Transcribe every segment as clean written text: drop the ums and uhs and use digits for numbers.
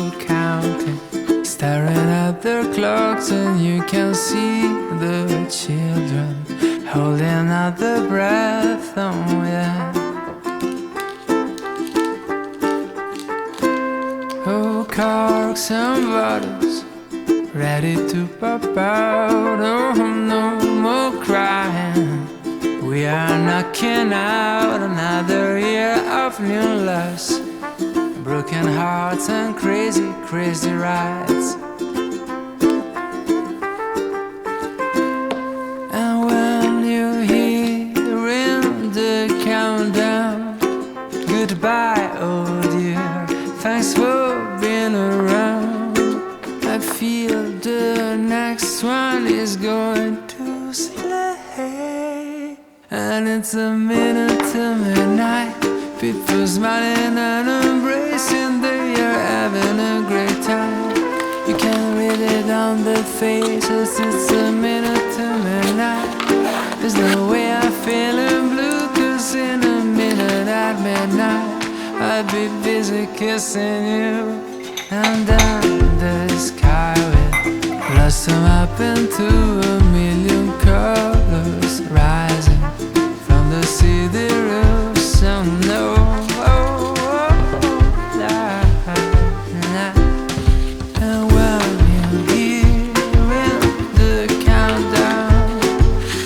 people counting, staring at their clocks, and you can see the children holding out their breath. Oh yeah. Oh, corks and bottles ready to pop out. Oh, no more crying. We are knocking out another year of new loves, broken hearts and crazy, crazy rides. And when you're hearing the countdown, goodbye, oh dear, thanks for being around. I feel the next one is going to slay, and it's a minute to midnight. People smiling and embracing, they are having a great time. You can read it on their faces, it's a minute to midnight. There's no way I'm feeling blue, cause in a minute at midnight I'd be busy kissing you. And then the sky will blossom up into a million colors, rising from the city roofs. Oh no, oh, oh, nah, nah. And when you're hearing the countdown,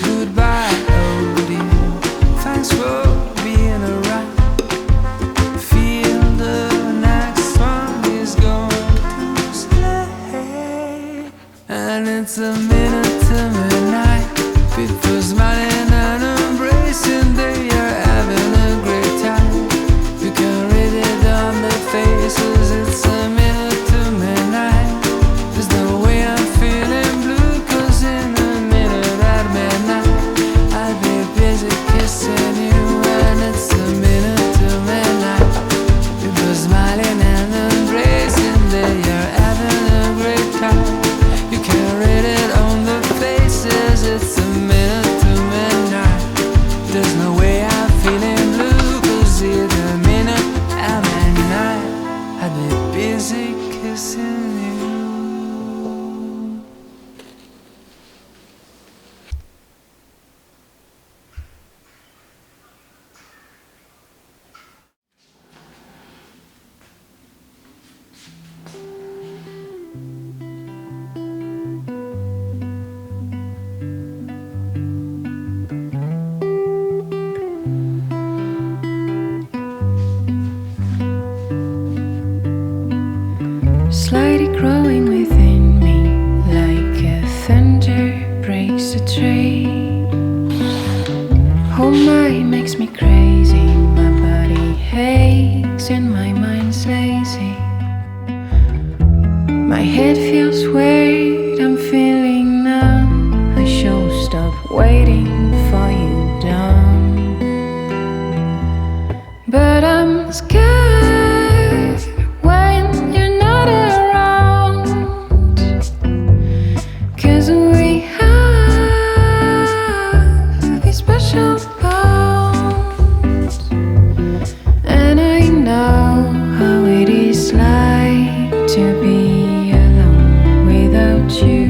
goodbye, oh dear, thanks for being around. Feel the next one is going to slay, and it's a minute to midnight. People smiling and embracing, they are having a great time. You can read it on their faces, it's a minute to midnight. There's no way I'm feeling blue, cause in a minute at midnight I'd be busy kissing you. And it's a minute to midnight. People smiling and embracing, they are having a great time. You can read it on their faces, it's a minute to midnight. There's no way I'm feeling blue, cause in a minute at midnight I'd be busy kissing you. Slightly growing within me, like a thunder breaks a tree. Oh my, makes me crazy. My body aches and my mind's lazy. My head feels weird, I'm feeling numb. I should stop waiting for you down, but I'm scared when you're not around, cause we have these special bonds. And I know how it is like to be alone without you.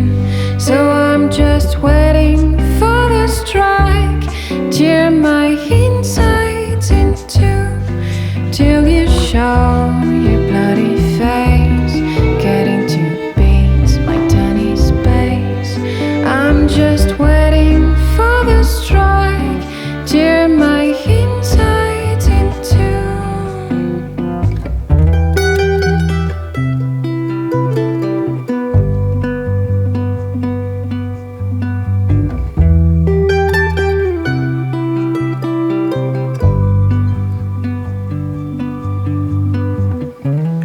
So I'm just waiting for the strike, tear my insides into, till you show your bloody face, getting to beats my tiny space. I'm just waiting for the strike, tear my insides into.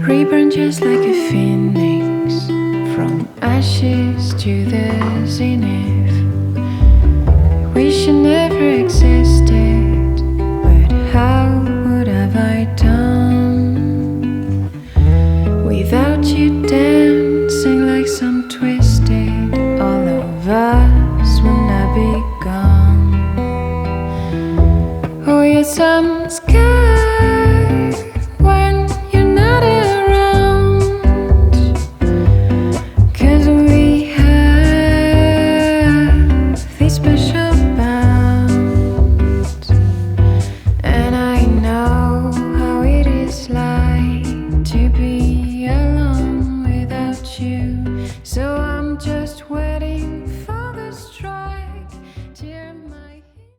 Reborn just like a phoenix, from ashes to the zenith.